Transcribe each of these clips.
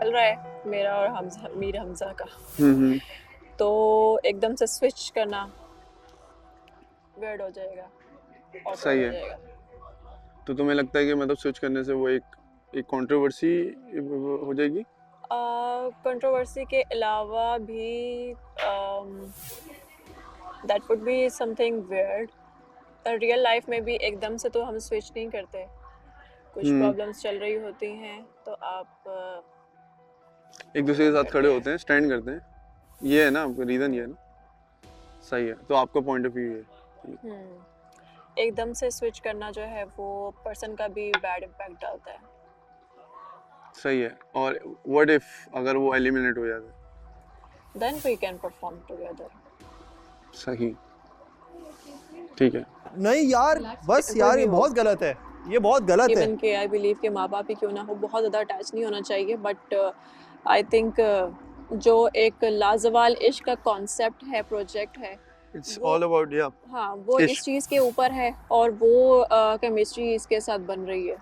चल रहा है मेरा और हमजा मीर हमजा का, हम्म। तो एकदम से स्विच करना वियर्ड हो जाएगा, ऑकवर्ड सही हो है। जाएगा। तो तुम्हें लगता है कि मतलब स्विच करने से वो एक कंट्रोवर्सी हो जाएगी? कंट्रोवर्सी के अलावा भी that would be something weird. Real life में भी एकदम से तो हम स्विच नहीं करते, कुछ प्रॉब्लम्स चल रही होती हैं तो आप एक दूसरे के साथ करते खड़े हैं। होते हैं, स्टैंड करते हैं, ये है ना आपका रीजन, ये है ना? सही है, तो आपका पॉइंट ऑफ व्यू है। एकदम से स्विच करना जो है वो पर्सन का भी बैड इम्पैक्ट डालता है। सही है। और व्हाट इफ अगर वो एलिमिनेट हो जाता है? Then we can perform together. सही, ठीक है। नहीं यार, बस कोई यार भी ये हो। बहुत गलत है, ये बहुत गलत है। इवन के आई बिलीव के माँ बाप ही क्यों ना हो, बहुत ज़्यादा अटैच नहीं होना चाहिए, बट आई थिंक जो एक लाजवाल इश्क का कॉन्सेप्ट है, प्रोजेक्ट है, इट्स वो ऑल अबाउट या हाँ वो इस इश्क। चीज़ के ऊपर है और वो केमिस्ट्री इसके साथ बन रही है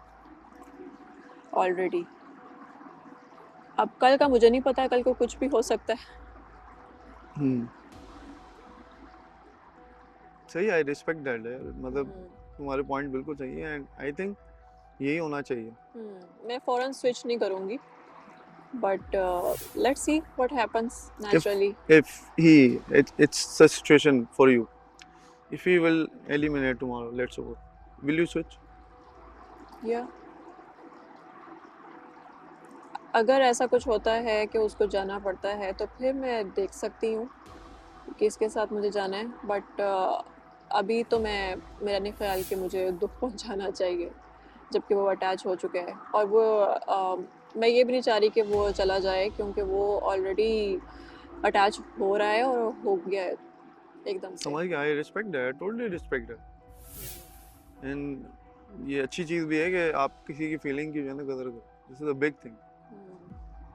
ऑलरेडी। अब कल का मुझे नहीं पता, कल को कुछ भी हो सकता है। सही, आई रिस्पेक्ट दैट यार, मतलब तुम्हारे पॉइंट बिल्कुल सही है एंड आई थिंक यही होना चाहिए। मैं फौरन स्विच नहीं करूँगी, but let's see what happens naturally. If it's a situation for you, if he will eliminate tomorrow, let's suppose, will you switch? Yeah. अगर ऐसा कुछ होता है कि उसको जाना पड़ता है तो फिर मैं देख सकती हूँ किसके साथ मुझे जाना है, बट अभी तो मेरा नहीं ख्याल कि मुझे दुख पहुँचाना चाहिए जबकि वो अटैच हो चुके हैं। और वो मैं ये भी नहीं चाह रही कि वो चला जाए, क्योंकि वो ऑलरेडी अटैच हो रहा है और हो गया है एकदम से। समझ गया, I respect that, totally respect that. And ये अच्छी चीज़ भी है कि आप किसी की फीलिंग की जो है ना कदर करो, this is a big thing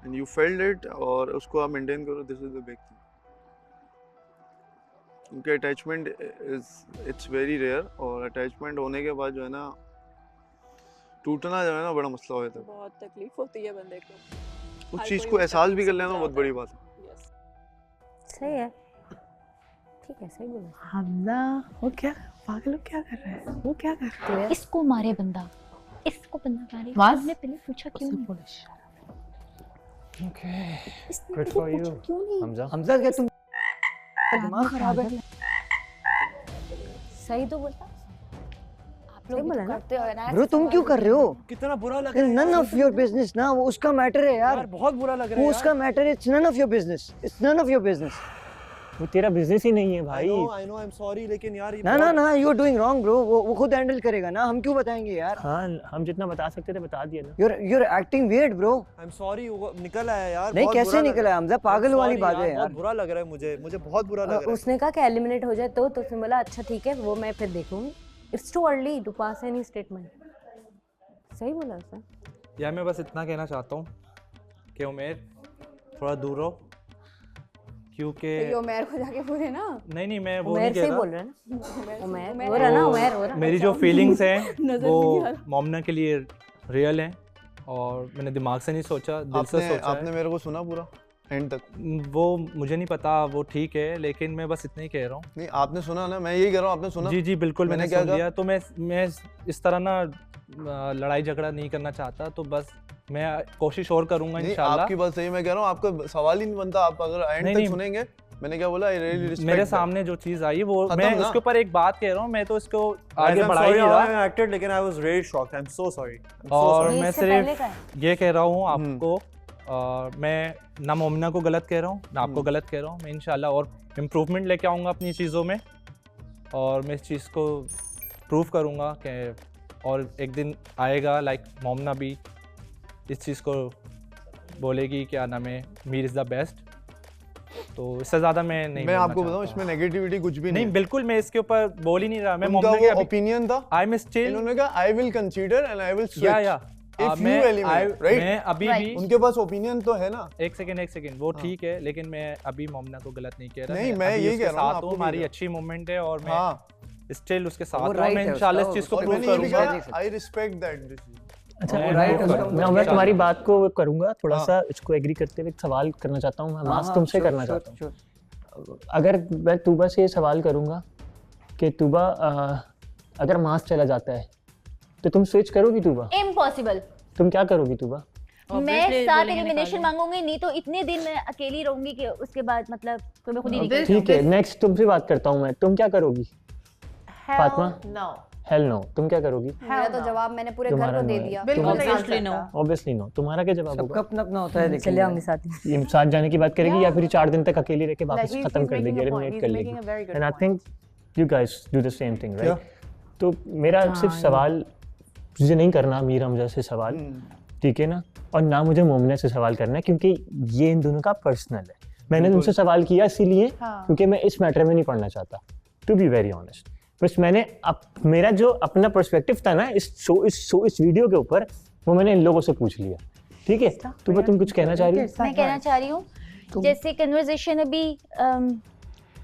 and you felt it और उसको आप मेंटेन करो, this is the big thing. क्योंकि अटैचमेंट इट्स वेरी रेयर और अटैचमेंट होने के बाद जो है ना टूटना जो है ना बड़ा मसला हो जाता है। बहुत तकलीफ होती है बंदे को, उस चीज़ को एहसास भी कर लेना बहुत बड़ी बात है। यस, सही है, ठीक है, सही बोला। हमला वो क्या पागल, क्या कर रहा है वो, क्या कर रहा है? इसको मारे बंदा, इसको बंदा मारे। बस? हमने पहले पूछा क्यों नहीं? Okay, good for you, Hamza. Hamza क्या तुम दिमाग खराब है? सही तो बोला। आप लोग भी तो करते हो ना। ब्रो तुम क्यों कर रहे हो? कितना बुरा लग रहा है। नन ऑफ योर बिजनेस ना, वो उसका मैटर है यार। यार बहुत बुरा लग रहा वो है उसका मैटर है, it's none of your business, it's none of your business. वो तेरा बिजनेस ही नहीं है भाई। I know, I am sorry, लेकिन यार ये ना ना ना, you are doing wrong bro. वो खुद हैंडल करेगा ना, हम क्यों बताएंगे यार? हाँ, हम जितना बता सकते थे बता दिया ना। You are acting weird bro. I am sorry, वो निकल आया यार। नहीं, बहुत कैसे बुरा लग निकला रहा है हमजा? पागल वाली बात है बहुत यार। बुरा लग रहा है मुझे बहुत बुरा लग रहा है। उसने कहा कि एलिमिनेट हो जाए तो उसने बोला अच्छा ठीक है, वो मैं फिर देखूंगी। It's too early to pass any statement. सही बोला उसने। यार मैं बस इतना कहना चाहता हूँ कि उमेर थोड़ा दूर रहो, क्योंकि तो उमेर को जाके पूरे ना। नहीं मैं वो उमेर नहीं से कह ही रहा। बोल रहा है ना। उमेर हो रहा ना, उमेर हो रहा। मेरी जो फीलिंग्स हैं नजर वो नहीं आ रहा। मोमना के लिए रियल हैं और मैंने दिमाग से नहीं सोचा, दिल से सोचा आपने मेरे को सुना पूरा एंड तक? वो मुझे नहीं पता, वो ठीक है, लेकिन मैं बस इतना ही कह रहा हूँ। नहीं, आपने सुना ना, मैं यही कह रहा हूँ, आपने सुना? जी बिल्कुल, मैंने क्या सुन कहा? लिया। तो मैं इस तरह ना लड़ाई झगड़ा नहीं करना चाहता, तो बस मैं कोशिश और करूंगा नहीं, इंशाल्लाह। आपकी बात सही, मैं कह रहा हूँ आपका सवाल ही नहीं बनता, आप अगर एंड तक सुनेंगे। मैंने क्या बोला? मेरे सामने जो चीज आई वो खत्म मैं ना। उसके ऊपर एक बात कह रहा हूँ, मैं तो इसको आगे बढ़ा ही नहीं रहा। एक्टेड, लेकिन I was really shocked. I am so sorry. और ये मैं इससे पहले का सिर्फ ये कह रहा हूँ आपको, मैं ना मोमना को गलत कह रहा हूँ ना आपको गलत कह रहा हूँ। मैं इंशाल्लाह और इम्प्रूवमेंट लेके आऊँगा अपनी चीज़ों में और मैं इस चीज़ को प्रूव करूँगा कि और एक दिन आएगा लाइक मोमना भी इस चीज़ को बोलेगी क्या नाम है, मीर इज़ द बेस्ट। तो इससे ज़्यादा मैं नहीं मैं बोलना आपको बताऊं, चाहता। इसमें नेगेटिविटी कुछ भी नहीं नहीं बिल्कुल, मैं इसके ऊपर बोल ही नहीं रहा। मैं उनका मोमना वो के ओपिनियन था, आई एम स्टिल, इन्होंने कहा I will consider and I will switch if you eliminate, right? मैं अभी भी उनके पास ओपिनियन तो है ना। एक सेकंड वो ठीक है, लेकिन मैं अभी मोमना को गलत नहीं कह रहा। नहीं, मैं अभी यही उसके कह रहा हूं, साथ आपको हूं, भी हमारी कह अच्छी मूवमेंट है और हाँ, मैं स्टिल उसके साथ वो हूं। right मैं है इंशाल्लाह इस उसका, चीज को और प्रूव मैंने ये भी करूंगा। कहा आई रिस्पेक्ट दैट डिसीजन। अच्छा मैं मैं तुम्हारी बात को करूंगा थोड़ा सा, इसको एग्री करते हुए एक सवाल करना चाहता हूँ मैं, मास तुमसे करना चाहता हूँ। अगर मैं तूबा से ये सवाल करूंगा कि तूबा अगर मास चला जाता है तो तुम स्विच करोगी तूबा? इम्पॉसिबल। तुम क्या करोगी तूबा? मैं 7 एलिमिनेशन मांगूंगी, नहीं तो इतने दिन मैं अकेली रहूंगी कि उसके बाद मतलब तो मैं खुद ही निकल। ठीक है, नेक्स्ट तुमसे बात करता हूँ मैं, तुम क्या करोगी? फातिमा? Hell no. तुम क्या करोगी? मेरा तो जवाब मैंने पूरे घर को दे दिया। Obviously no. तुम्हारा क्या जवाब होगा? अपना अपना होता है। चले आओगे साथ ही। ये साथ जाने की बात करेगी या फिर 4 दिन तक अकेली रह के वापस खत्म कर देगी, एलिमिनेट कर लेगी? And I think you guys do the same thing, right? तो मेरा सिर्फ सवाल मुझे नहीं करना मीर हमजा से सवाल, ठीक है ना, और ना मुझे मोमिना से सवाल करना है, क्योंकि ये इन दोनों का पर्सनल है। मैंने तुमसे सवाल किया इसीलिए क्योंकि मैं इस मैटर में नहीं पढ़ना चाहता, टू बी वेरी ऑनेस्ट। बस मैंने मेरा जो अपना पर्सपेक्टिव था ना इस वीडियो के ऊपर, वो मैंने इन लोगों से पूछ लिया, ठीक है? तो तुम कुछ कहना चाह रही हो? मैं कहना चाह रही हूँ, जैसे कन्वर्सेशन अभी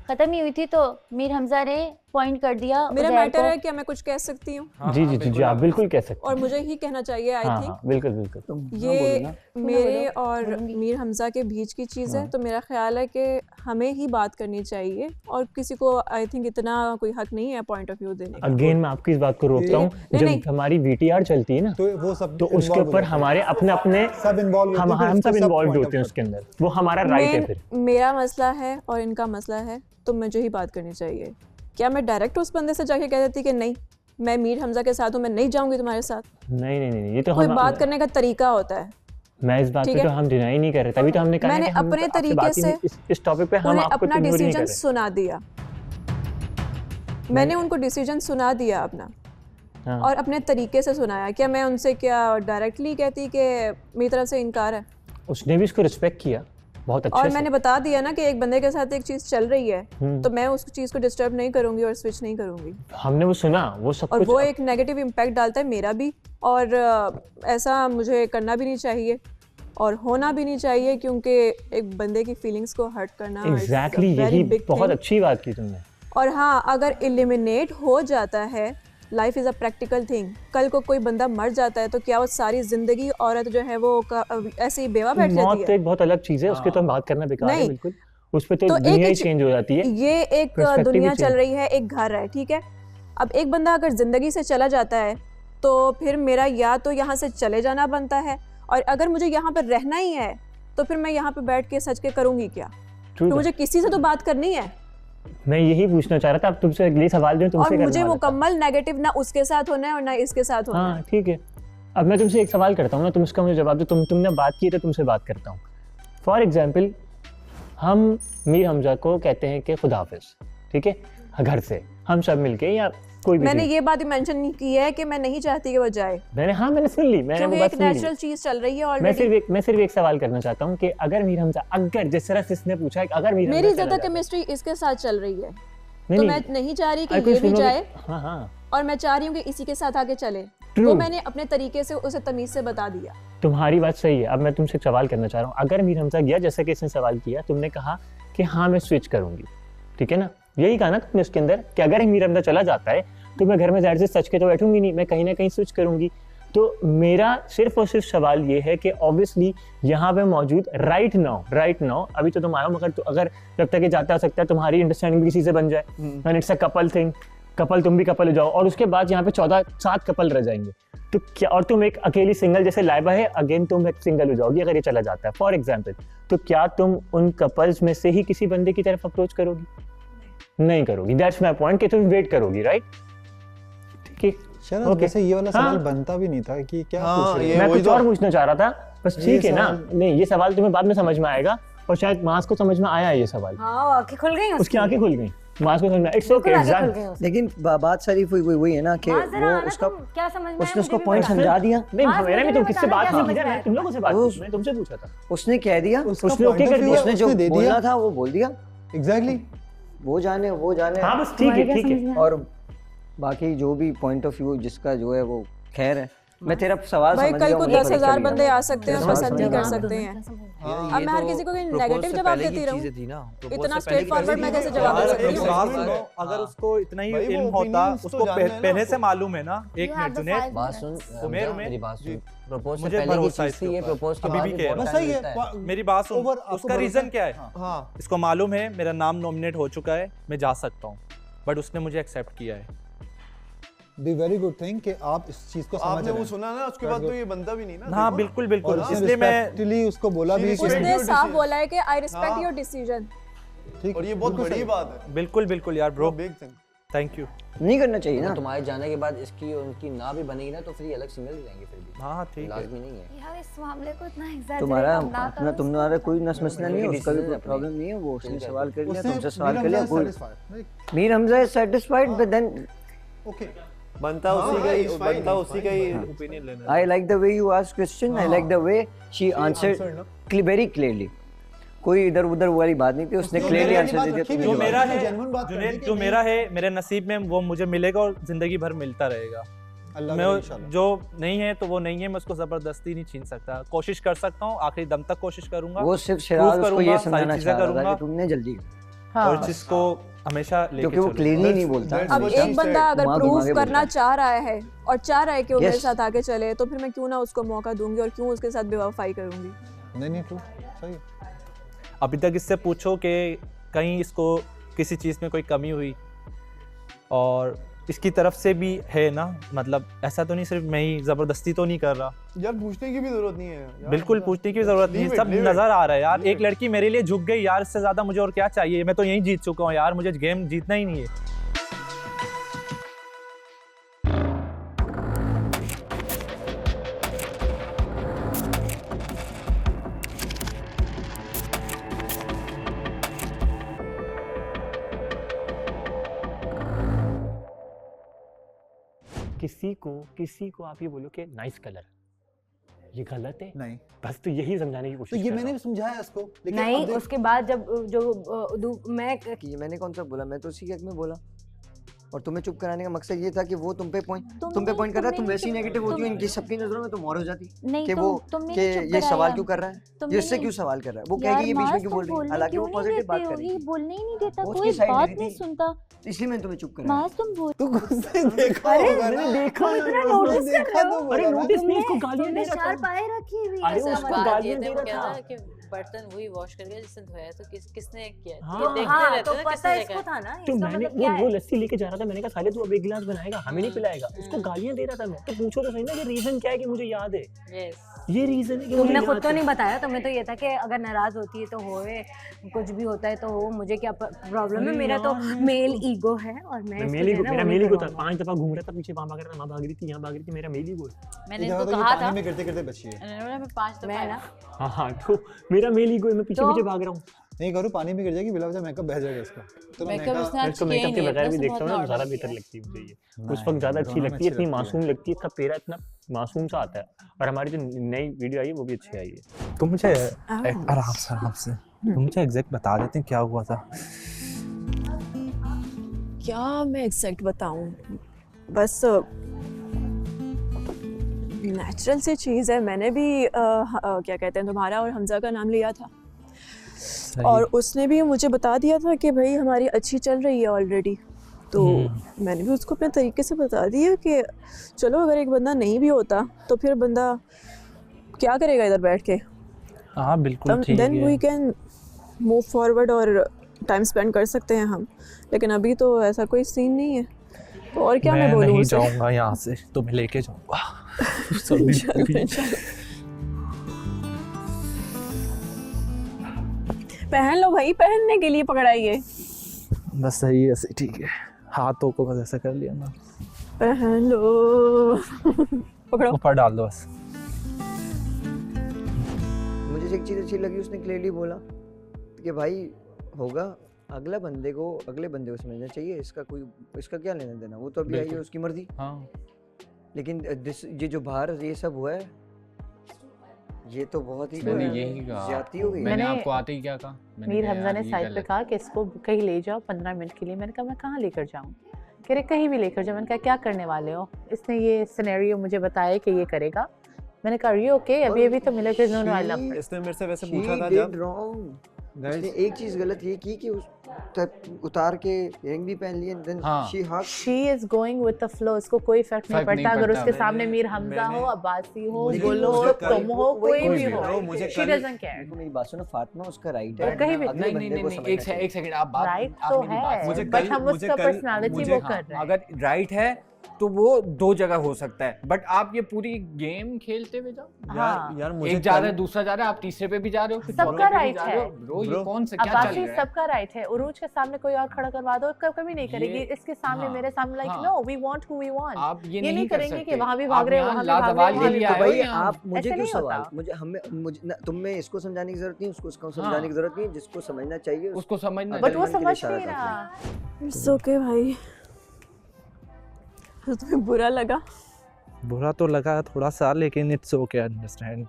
खत्म ही हुई थी तो मीर हमजा ने पॉइंट कर दिया। मेरा मैटर है, क्या मैं कुछ कह सकती हूँ? जी जी जी आप बिल्कुल कह सकते हैं। और मुझे ही कहना चाहिए, आई थिंक बिल्कुल बिल्कुल। ये मेरे और मीर हमजा के बीच की चीज़ है, तो मेरा ख्याल है कि हमें ही बात करनी चाहिए और किसी को आई थिंक इतना कोई हक नहीं है पॉइंट ऑफ व्यू देने का। अगेन मैं आपकी इस बात को रोकता हूँ, जब हमारी वीटीआर चलती है ना तो वो सब तो उसके ऊपर हमारे अपने अपने सब इन्वॉल्व हम सब इन्वॉल्व होते हैं उसके अंदर, वो हमारा राइट है। फिर मेरा मसला है और इनका मसला है, तो मुझे ही बात करनी चाहिए। क्या मैं डायरेक्ट उस बंदे से जाके कह देती कि नहीं मैं मीर हमजा के साथ हूँ, मैं नहीं जाऊंगी तुम्हारे साथ? नहीं नहीं नहीं, ये तो कोई बात करने का तरीका होता है। मैं इस बात पे तो हम डिनाई नहीं कर रहे, तभी तो हमने कहा मैंने अपने तरीके से इस टॉपिक पे हम आपको अपना डिसीजन सुना दिया, मैंने उनको डिसीजन सुना दिया अपना, और अपने तरीके से सुनाया। क्या मैं उनसे क्या डायरेक्टली कहती कि मेरी तरफ से इनकार है? उसने भी इसको रिस्पेक्ट किया बहुत अच्छे और मैंने बता दिया ना कि एक बंदे के साथ एक चीज चल रही है तो मैं उस चीज को डिस्टर्ब नहीं करूंगी और स्विच नहीं करूंगी। हमने वो सुना, वो सब और कुछ वो एक नेगेटिव इम्पैक्ट डालता है मेरा भी, और ऐसा मुझे करना भी नहीं चाहिए और होना भी नहीं चाहिए, क्योंकि एक बंदे की फीलिंग्स को हर्ट करना एग्जैक्टली यही बहुत अच्छी बात की तुमने। और हाँ, अगर एलिमिनेट हो जाता है, life is a practical thing, कल को कोई बंदा मर जाता है तो क्या वो सारी जिंदगी औरत जो है वो ऐसे ही बेवा बैठ जाती है? मौत तो एक बहुत अलग चीज़ है, उसके तो हम बात करना बेकार है बिल्कुल, उस पे तो दुनिया ही चेंज हो जाती है। ये एक दुनिया चल रही है, एक घर है, ठीक है? अब एक बंदा अगर जिंदगी से चला जाता है तो फिर मेरा या तो यहाँ से चले जाना बनता है, और अगर मुझे यहाँ पर रहना ही है तो फिर मैं यहाँ पे बैठ के सच के करूँगी क्या? तो मुझे किसी से तो बात करनी है। मैं यही पूछना चाह रहा था, अब तुमसे अगले सवाल जो तुमसे और मुझे मुकम्मल नेगेटिव ना उसके साथ होना है और ना इसके साथ होना है। हाँ ठीक है, अब मैं तुमसे एक सवाल करता हूँ ना, तुम इसका मुझे जवाब दो। तुमने बात की तो तुमसे बात करता हूँ। फॉर एग्जाम्पल हम मीर हमजा को कहते हैं कि खुदा हाफिज, ठीक है, घर से हम सब मिलके या कोई भी, मैंने ये बात मेंशन नहीं की है कि मैं नहीं चाहती कि वो जाए। मैंने सुन ली, मैंने वो बात सुन ली। नेचुरल चीज चल रही है ऑलरेडी। मैं सिर्फ एक सवाल करना चाहता हूँ कि अगर मीर हमजा, अगर जिस तरह से इसने पूछा है, अगर मीर मेरी ज्यादा केमिस्ट्री इसके साथ चल रही है तो मैं नहीं चाह रही कि ये भी जाए, और मैं चाह रही हूँ कि इसी के साथ आगे चले, तो मैंने अपने तरीके से उसे तमीज से बता दिया। तुम्हारी बात सही है। अब मैं तुमसे एक सवाल करना चाह रहा हूँ, अगर मीर हमजा गया जैसे कि इसने सवाल किया, तुमने कहा कि हाँ मैं स्विच करूंगी, ठीक है ना, यही कहा ना तुमने उसके अंदर कि अगर मीर हमजा चला जाता है तो मैं घर में ज़ाहिर से सच के तो बैठूंगी नहीं, मैं कहीं ना कहीं स्विच करूंगी। तो मेरा सिर्फ और सिर्फ सवाल ये है कि ऑब्वियसली यहाँ पे मौजूद राइट नाउ अभी तो तुम आए हो, मगर तो अगर जब तक ये जाता हो सकता है तुम्हारी अंडरस्टैंडिंग भी किसी से बन जाए, and it's a couple thing, couple तुम भी कपल हो जाओ, और उसके बाद यहाँ पे 7 कपल रह जाएंगे, तो क्या, और तुम एक अकेली सिंगल जैसे लाइबा है, अगेन तुम एक सिंगल हो जाओगी अगर ये चला जाता है फॉर एग्जाम्पल, तो क्या तुम उन कपल्स में से ही किसी बंदे की तरफ अप्रोच करोगी? नहीं करोगी। दैट्स माय पॉइंट कि तुम वेट करोगी, राइट? ठीक है, ओके। वैसे ये वाला सवाल बनता भी नहीं था कि क्या पूछ रही है। मैं कुछ और पूछना चाह रहा था बस, ठीक है ना? नहीं, ये सवाल तुम्हें बाद में समझ में आएगा, और शायद मास को समझ में आया ये सवाल। हाँ, आंखें खुल गई उसकी आंखें खुल गई, मास को समझ में, इट्स ओके एग्जैक्ट। लेकिन बात शरीफ वही है ना कि वो उसका क्या समझ में, उसने उसको पॉइंट समझा दिया। नहीं मेरा भी, तुम किससे बात नहीं की, मैं तुम लोगों से बात की, मैं तुमसे पूछा था। उसने कह दिया, उसने ओके कर दिया, उसने जो बोलना था वो बोल दिया। एग्जैक्टली, वो जाने हाँ बस ठीक है। और बाकी जो भी पॉइंट ऑफ व्यू जिसका जो है वो खैर है। मैं तेरा सवाल भाई, समझ कल गया को हूँ, 10,000 बंदे आ सकते हैं और पसंद नहीं कर सकते हैं। अब मैं हर किसी को नेगेटिव जवाब देती रहूं, इतना स्ट्रेट फॉरवर्ड मैं कैसे जवाब दे सकती एक हूँ? बात सुनो, अगर उसको इतना ही इल्म होता, उसको पहले से मालूम है ना। एक मिनट जुनैद, बात सुन, उमेर मेरी बात सुन। प्रपोज से मुझे पहले की भरोसा चीज थी, ये प्रपोज के अभी बाद भी भी कह बहुत रहा टाइम सही लगता है। है। मेरी बात सुन, Over, आपको उसका भरोसा रीजन क्या है? हाँ इसको मालूम है मेरा नाम नॉमिनेट हो चुका है, मैं जा सकता हूँ, बट उसने मुझे एक्सेप्ट किया है। दी वेरी गुड थिंग कि आप इस चीज को समझ आपने रहे वो हैं। सुना ना, उसके बाद तो ये बनता भी नहीं ना। हाँ देखो। बिल्कुल बिल्कुल, और इसलिए मैं respectfully उसको बोला भी कि उसने साफ बोला है कि आई रिस्पेक्ट हाँ। Your decision. ठीक, और ये बहुत बिल्कुल बड़ी सही। बात है, बिल्कुल बिल्कुल यार bro, big thing. Thank you. नहीं करना चाहिए ना। तुम्हारे जाने के बाद इसकी और उनकी ना भी बनेगी ना, तो फिर ये अलग सिंगल हो जाएंगे फिर भी। हाँ ठीक है। लाजमी नहीं है। यार इस मामले को इतना exaggerate तुम्हारा ना अपना करो। तुम्हारा कोई नस मसला नहीं है, उनकी उसका भी decision कोई अपनी। प्रॉब्लम नहीं है। वो उसने सवाल कर लिया, उसने तुमसे सवाल मीर कर लिया। हमजा कोई satisfied, नहीं? Mir Hamza is satisfied, but then okay बनता उसी का ही, बनता उसी का ही ओपिनियन लेना। I like the way you ask question. I like the way she answered very clearly. कोई इधर उधर वाली बात नहीं थी, उसने क्लियरली आंसर दे दिया। जो मेरा है genuine बात कर दी जुनैद, कि जो नहीं। मेरा है मेरे नसीब में वो मुझे मिलेगा और जिंदगी भर मिलता रहेगा। अल्लाह मैं करे इंशाल्लाह। जो नहीं है तो वो नहीं है, मैं उसको जबरदस्ती नहीं छीन सकता। कोशिश कर सकता हूँ, आखिरी दम तक कोशिश करूंगा। वो सिर्फ prove शराब उसको करूंगा, ये सारी समझाना चीजें चाह रहा था करूंगा। कि तुमने जल्दी और जिसको हमेशा लेके क्योंकि वो चलो। क्लियरली नहीं बोलता। अब एक बंदा अगर दिमाग प्रूव दिमागे करना बोलता चाह रहा है और चाह रहा है कि वो मेरे Yes. साथ आगे चले, तो फिर मैं क्यों ना उसको मौका दूंगी और क्यों उसके साथ बेवफाई करूंगी? नहीं ट्रू, सही। अभी तक इससे पूछो कि कहीं इसको किसी चीज़ में कोई कमी हुई, और इसकी तरफ से भी है ना, मतलब ऐसा तो नहीं सिर्फ मैं ही ज़बरदस्ती तो नहीं कर रहा। यार पूछने की भी जरूरत नहीं है यार, बिल्कुल पूछने की जरूरत नहीं, सब नजर आ रहा है यार। एक लड़की मेरे लिए झुक गई यार, इससे ज्यादा मुझे और क्या चाहिए? मैं तो यहीं जीत चुका हूँ यार, मुझे गेम जीतना ही नहीं है। किसी को आप ये बोलो कि नाइस कलर, ये गलत है। नहीं, बस तो यही समझाने की तो कोशिश ये कर रहा मैंने हूँ। भी समझाया इसको, लेकिन नहीं, अब देख- उसके बाद जब मैं कि मैंने कौन सा बोला? मैं तो उसी के हक में बोला, और तुम्हें चुप कराने का मकसद ये था कि वो तुम पे पॉइंट कर रहा है। तुम वैसी नेगेटिव होती हो इनकी सबकी नजरों में, तो मोर हो जाती नहीं, कि वो तुमने कि नहीं चुप ये कराया। सवाल क्यों कर रहा है, तुमने ये इससे नहीं- क्यों सवाल कर रहा है। वो यार कहेगी ये बीच में मास, क्यों तुम बोल रही है, बोलने हालांकि वो क्यों नहीं पॉजिटिव बात देते कर हो? रही ये है, बोलने ही नहीं देता, वो कोई उसकी side बात ले रही नहीं थी। सुनता। इसलिए मैंने तुम्हें चुप कराया। मास तुम बोल तो गुस्से देखा अरे, होगा ना। देखा इतना नोटिस कर रहे हो? अरे नोटिस नहीं, इसको गालियां दे तुमने रहा चार था। पाए रखी हुई अरे है। उसको बात गालियां ये दे थी, वो रहा कहता था। है कि बर्तन वही वॉश करके जिसने धोया, तो किसने किया? हाँ। ये देखते हाँ, रहते तो हैं ना पता किसने इसको देखा। था ना, तो इसका मैंने मतलब क्या वो है? लस्सी लेके जा रहा था, मैंने कहा साले तू अब एक गिलास बनाएगा, हमें नहीं पिलाएगा। उसको गालियां दे रहा था मैं, तो पूछो तो सही ना, ये रीजन क्या है कि मुझे याद है। Yes. ये रीजन है कि तुमने मुझे खुद याद तो है। नहीं बताया, तुम्हें तो ये था कि अगर नाराज होती है तो होए, कुछ भी होता है तो हो, मुझे क्या प्रॉब्लम है? अरे मेरा तो यार, मैं मेल इसको- ईगो है और मैं इसको मेरी जो है ना मेरा वो नहीं मेरी को था, करवाऊंगा। 5 दफा घूम रहा था पीछे, वहां भाग रहा था, वहां भाग रही थी, यहाँ भाग रही थी, मेरा मेली को। मैंने ये इसको तो ये कहा था, पानी में गिरते गिरते बची है। मैंने 5 दफा मैं ना हाँ हाँ, तो मेरा मेली को, मैं पीछे तो- पीछे भाग रहा हूँ। नहीं करूँ, पानी में गिर जाएगी, बिला वजह मेकअप बह जाएगा इसका। तो मेकअप इसने आज इसको किया ही मेकअप के नहीं है, बगैर भी अपने से देखता हूँ ना, बहुत ज़्यादा normal बेहतर किया। लगती है मुझे ये। उस वक्त ज़्यादा अच्छी लगती है, इतनी मासूम लगती है, इसका पेरा इतना मासूम सा आता है। और हमारी जो नई वीडियो आई है वो भी अच्छी आई है। तुम मुझे आराम से तुम मुझे एग्जैक्ट बता देते हैं क्या हुआ था। क्या मैं एग्जैक्ट बताऊं? बस नेचुरल सी चीज़ है। मैंने भी क्या कहते हैं, तुम्हारा और हमजा का नाम लिया था, और उसने भी मुझे बता दिया था कि भाई हमारी अच्छी चल रही है ऑलरेडी। तो मैंने भी उसको अपने तरीके से बता दिया कि चलो अगर एक बंदा नहीं भी होता तो फिर बंदा क्या करेगा इधर बैठ के। हाँ बिल्कुल ठीक देन वी है। कैन मूव फॉरवर्ड और टाइम स्पेंड कर सकते हैं हम, लेकिन अभी तो ऐसा कोई सीन नहीं है। तो और क्या मैं बोलूँ नहीं उसे? जाऊंगा यहाँ से, तो मैं लेके जाऊंगा। इंशाल्लाह, इंशाल्लाह। पहन लो भाई, पहनने के लिए पकड़ाइए। बस सही है, ऐसे ठीक है। हाथों को बस ऐसा कर लिया ना, पहन लो। पकड़ो। ऊपर डाल दो बस। मुझे एक चीज़ अच्छी लगी, उसने क्लियरली बोला कि भाई होगा, अगले बंदे को समझना चाहिए, इसका क्या लेना देना, वो तो अभी आई है, उसकी मर्जी। हाँ लेकिन ये जो बाहर ये सब हुआ है, ये तो बहुत ही मैंने यही कहा, ज्यादती हो गई। मैंने आपको आते ही क्या कहा, मीर हमजा ने साइड पे कहा कि इसको कहीं ले जाओ 15 मिनट के लिए। मैंने कहा मैं कहाँ लेकर जाऊँ? कह रहे कहीं भी लेकर जाओ। मैंने कहा क्या करने वाले हो? इसने ये सिनेरियो मुझे बताया कि ये करेगा। मैंने कहा ये ओके अभी तो मिले थे दोनों आई लव इसने मेरे से वैसे She पूछा था did जब wrong. Guys- उसने एक चीज गलत ये की कि उस उतार के रिंग भी पहन ली then she hug she is going with the flow, इसको कोई फर्क नहीं पड़ता अगर उसके सामने मीर हमजा हो, मैंने- अब्बासी हो, मुझे- गुल हो, मुझे कल- तुम हो, कोई भी हो, bro, मुझे शी कल- डजंट केयर। देखो मेरी बात सुनो, फातिमा उसका राइट वो है कहीं भी अगले बंदे को समझना चाहिए। एक सेकंड आप बात राइट आप तो मेरी बात है मुझे बट कल- हम मुझे उसका कल- पर्सनालिटी मुझे- वो कर रहे हैं। अगर राइट है तो वो दो जगह हो सकता है, बट आप ये पूरी गेम खेलते हुए जाओ। यार मुझे एक जा रहा है, दूसरा जा रहा है, आप तीसरे पे भी जा रहे हो, फिर सबका चौथे पे भी right जा रहे हो। है। ब्रो ये Bro, कौन सा क्या चल अब्बासी रहा है? सबका राइट है, उरूज के सामने कोई और खड़ा करवा दो कभी नहीं करेगी, इसके सामने हाँ, मेरे सामने लाइक हाँ। No we want who we want. आप ये नहीं कर करेंगे कि सकते। वहां भी आप भाग रहे हो यहाँ वहां भी भाग लाजवाब रहे के हो लिए तो आए हो भाई यहाँ। आप मुझे ऐसे क्यों नहीं सवाल होता। मुझे हमें मुझे तुम्हें इसको समझाने की जरूरत नहीं, उसको हाँ। समझाने की जरूरत नहीं, जिसको समझना चाहिए उसको समझना बट वो अकलमंद के लिए समझ इशारा नहीं काफी रहा। है। इट्स ओके भाई। तो तुम्हें बुरा लगा? बुरा तो लगा थोड़ा सा, लेकिन इट्स ओके, अंडरस्टैंड।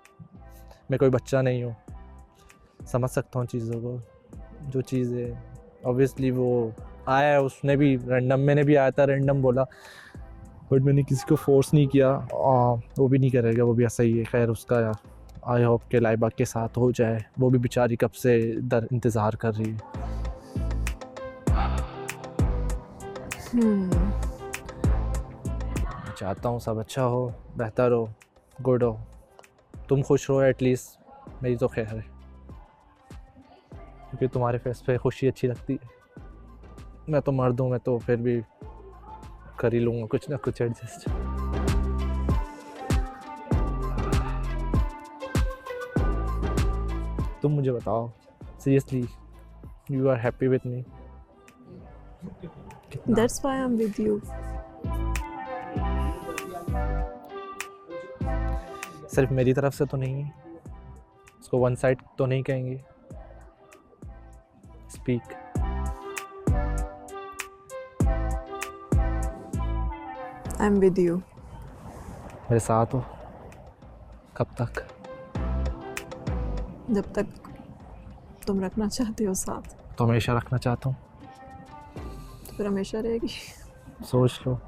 मैं कोई बच्चा नहीं हूँ, समझ सकता हूँ चीज़ों को। जो चीज़ है ऑब्वियसली वो आया है, उसने भी रैंडम, मैंने भी आया था रैंडम बोला, बट मैंने किसी को फोर्स नहीं किया। वो भी नहीं करेगा, वो भी ऐसा ही है। खैर उसका आई होप के लाइबा के साथ हो जाए, वो भी बेचारी कब से इंतज़ार कर रही है। चाहता हूँ सब अच्छा हो, बेहतर हो, गुड हो, तुम खुश रहो एटलीस्ट, मेरी तो खैर है, क्योंकि तुम्हारे फेस पे खुशी अच्छी लगती है। मैं तो मर्द हूँ, मैं तो फिर भी कर ही लूँगा कुछ ना कुछ एडजस्ट। तुम मुझे बताओ seriously, you are happy with me? That's why I am with you. सिर्फ मेरी तरफ से तो नहीं है, इसको वन साइड तो नहीं कहेंगे। Speak. I am with you. मेरे साथ हो कब तक? जब तक तुम रखना चाहते हो साथ, तो हमेशा रखना चाहता हूँ। फिर हमेशा रहेगी। सोच लो।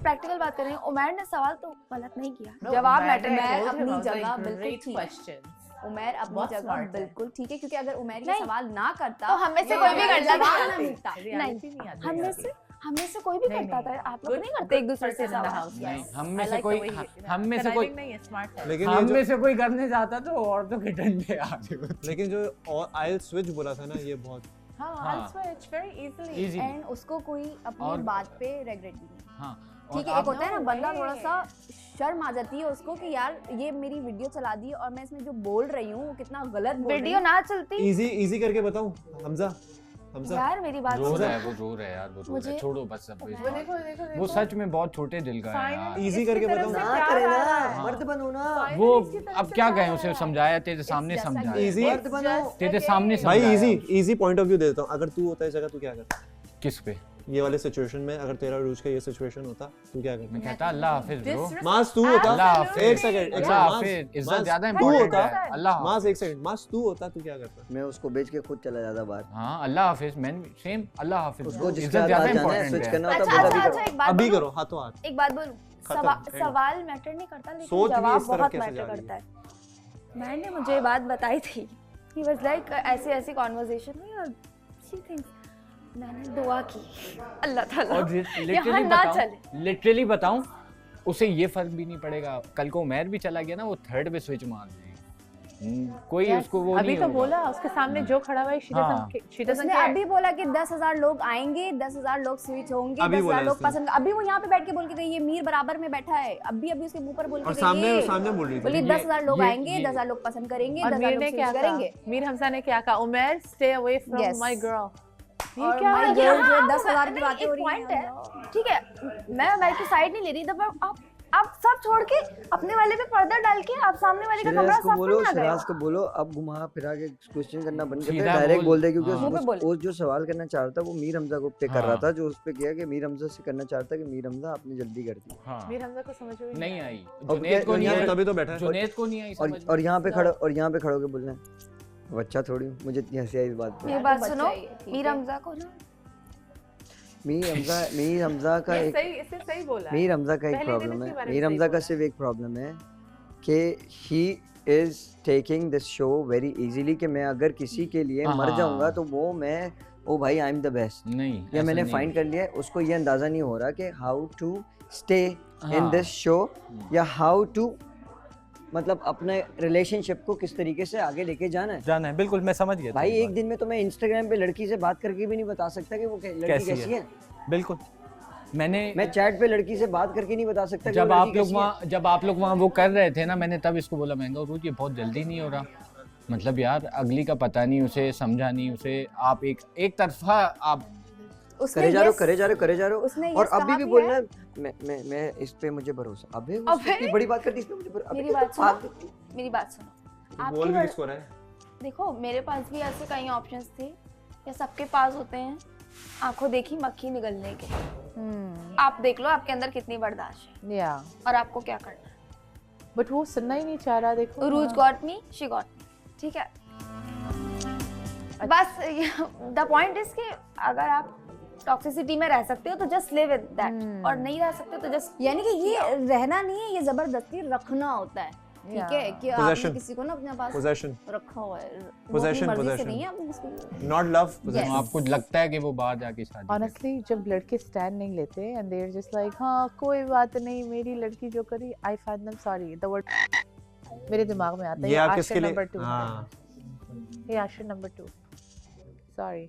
प्रैक्टिकल बात करें, उमैर ने सवाल तो गलत नहीं किया, No, जवाब उमैर मैटर ने है। told अपनी him जगह also बिल्कुल great ठीक। question. उमैर अपनी बहुत जगह smart है। बिल्कुल ठीक है, क्योंकि अगर उमैर ये नहीं। सवाल ना करता तो हम में से ये कोई भी उमैर करता जवाब था। ना मिलता। Reality नहीं, नहीं आती हम में से कोई भी नहीं, करता था। नहीं। आप लोग Good- नहीं करते एक दूसरे good से person in the सवाल। house, नहीं, yes. हम में I से like the कोई way he- हम में से कोई Conniving नहीं है, smart है। लेकिन हम ये में जो से कोई करने जाता तो औरतों के डंडे आ रहे लेकिन जो और आई स्विच बोला था ना, ये बहुत हाँ, हाँ। I'll switch very easily. Easy। And उसको कोई अपनी और- बात पे रेग्रेट भी नहीं। हाँ, ठीक है, और एक होता है ना No बंदा way। थोड़ा सा शर्म आ जाती है उसको कि यार ये मेरी वीडियो चला दी और मैं इसमें जो बोल रही हूँ वो कितना गलत बोल रही वीडियो हूँ। ना चलती इजी करके बताऊं। हमजा यार मेरी बात रो सुनो। रहा है, वो रो रहा है यार, वो रो रहा है, मुझे- छोड़ो बस सब कुछ। वो देखो देखो वो देखो। सच में बहुत छोटे दिल का है यार। Finally Easy इसकी करके तरफ बताओ से ना प्यार करे आ ना, रहा है। मर्द बनो ना। Finally वो इसकी तरफ अब से क्या प्यार कहें, आ उसे रहा है। समझाया, तेरे सामने It's just समझाया। again- Easy- मर्द बनो। just तेरे again। सामने भाई समझाया। इजी पॉइंट ऑफ व्यू देता हूँ। अगर तू होता है जगह, तू क्या करता? किस पे? ये वाले सिचुएशन में अगर तेरा रूज का ये सिचुएशन होता, तू क्या करता? मैं कहता अल्लाह हाफिज ब्रो। Disrespect- मास तू होता। अल्लाह हाफिज। एक सेकंड, अल्लाह हाफिज। इज्जत ज्यादा तू इंपॉर्टेंट होता। है। अल्लाह मास हाफिज। एक सेकंड, मास तू होता, तू क्या करता? मैं उसको बेच के खुद चला जाता बाहर। हाँ, अल्लाह हाफिज। मैन सेम अल्लाह हाफिज। उसको जिसके इज्जत साथ ज्यादा बात जाना है, स्विच इंपॉर्टेंट करना है। होता अच्छा है, अच्छा वो अच्छा, एक बात अभी बोलूं? करो, हाथों हाथ। एक बात बोलूं, खत्म। सवाल मैटर नहीं करता, लेकिन सोच भी जवाब इस तरफ बहुत कैसे मैटर जा रही करता है। मैंने मुझे ये बात बताई थी, ही वाज लाइक ऐसी ऐसी कॉन्वर्सेशन में और शी थिंक्स, मैंने दुआ की अल्लाह ताला और यहाँ ना चले। लिटरली बताऊं, उसे ये फर्क भी नहीं पड़ेगा। कल को उमैर भी चला गया ना, वो थर्ड पे स्विच मार देगी। कोई Yes, उसको वो अभी नहीं तो होगा। बोला उसके सामने जो खड़ा हुआ है, she हाँ। doesn't she doesn't उसने care. अभी बोला कि 10,000 लोग आएंगे, 10,000 लोग स्विच होंगे, अभी 10,000 बोला लोग इसने। पसंद। अभी वो यहाँ पे बैठ के बोल के गई, ये मीर बराबर में बैठा है, अभी अभी उसके मुंह पर बोल और के सामने गई, सामने बोल रही थी। बोली 10,000 लोग ये- आएंगे, 10,000 लोग पसंद करेंगे, और 10,000 मीर लोग ने क्या स्विच कहा? करेंगे। मीर हमजा ने क्या कहा? Umar stay away from Yes. My girl. और क्या my है? girl जो यहाँ 10,000 की बातें हो रही पॉइंट है, हैं। ठीक है, मैं उमर की साइड नहीं ले रही, तो आप सब छोड़ के अपने वाले पे पर्दा डाल के आप सामने वाले का कमरा शिराज को साफ बोलो, करने आ गए शिराज हो। को बोलो अब घुमा फिरा के क्वेश्चन करना बंद कर दे, सीधा डायरेक्ट बोल दे, क्योंकि हाँ। मुंह पे बोल। वो जो सवाल करना चाह रहा था वो मीर हमजा को पे कर रहा हाँ। था, जो उस पे किया कि मीर हमजा से करना चाहता कि मीर हमजा आपने जल्दी कर दी। हाँ, मीर हमजा को समझ में नहीं आई। और जुनैद को नहीं यहाँ आई। तभी तो बैठा है। जुनैद को नहीं आई समझ में। और यहाँ पे खड़ो, और यहाँ पे खड़ो के बोलना है बच्चा थोड़ी हूँ, मुझे इतनी हंसी आई इस बात पे। मेरी तो बात बच्चा सुनो, ही है, ठीक मीर है। हमजा को ना मीर हमजा का ये एक सही, इससे सही बोला है। मीर हमजा का एक पहले दिन प्रॉब्लम इसके है। बारे में मीर सही हमजा का बोला सिर्फ एक प्रॉब्लम है कि he is taking this show very easily, कि मैं अगर किसी के लिए मर हाँ। जाऊंगा तो वो मैं ओ भाई आई एम द बेस्ट, नहीं या ऐसा मैंने नहीं। फाइंड कर लिया है। उसको ये अंदाजा नहीं हो रहा कि हाउ टू स्टे इन हाँ। दिस शो, या हाउ टू मतलब अपने रिलेशनशिप को किस तरीके से आगे लेके जाना है। बिल्कुल मैं समझ गया भाई तुम्हारी एक दिन में तो मैं इंस्टाग्राम पे लड़की से बात करके भी नहीं बता सकता कि वो लड़की कैसी है। बिल्कुल मैं चैट पे लड़की से बात करके नहीं बता सकता कि जब वो आप लड़की लोग कैसी है। वहाँ जब आप लोग वहाँ वो कर रहे थे ना, मैंने तब इसको बोला महंगा रूज ये बहुत जल्दी नहीं हो रहा। मतलब यार अगली का पता नहीं, उसे समझा नहीं, उसे आप एक तरफा आप उसने करे जा रहे हो yes- करे जा रहे हो उसने और yes अभी कहा भी भी बोलना है। मैं इस पे मुझे भरोसा। अबे अबे! उसने इतनी बड़ी बात कर दी, इसने मुझे अबे मेरी तो बात भाग सुनो, मेरी बात सुनो। बोल आपकी भी वर- किसको रहा है? देखो मेरे पास भी ऐसे कई ऑप्शंस थे, या सबके पास होते हैं, आंखों देखी मक्खी निगलने के। आप देख लो आपके अंदर कितनी बर्दाश्त है या और आपको क्या करना है। बट वो सुनना ही नहीं चाह रहा। देखो रूज got me, she got me, ठीक है। बस द पॉइंट इज कि अगर आप टॉक्सिसिटी में रह सकते हो तो जस्ट लिव विद दैट, और नहीं रह सकते तो जस्ट यानी कि ये रहना नहीं है, ये जबरदस्ती रखना होता है, ठीक है, कि आपने Possession. किसी को ना अपने पास Possession. रखा हुआ है, वो Possession, अपनी मर्जी से possession. नहीं है, आपने किसी Not love, possession. आपको लगता है कि वो बाहर जाके शादी ऑनेस्टली जब लड़के स्टैंड नहीं लेते and they are just like हाँ कोई बात नहीं, मेरी लड़की जो करी, I find them sorry, the word मेरे दिमाग में आता है। ये आप आशिक किसके लिए? नंबर 2 हाँ। ये आशिक नंबर 2 सॉरी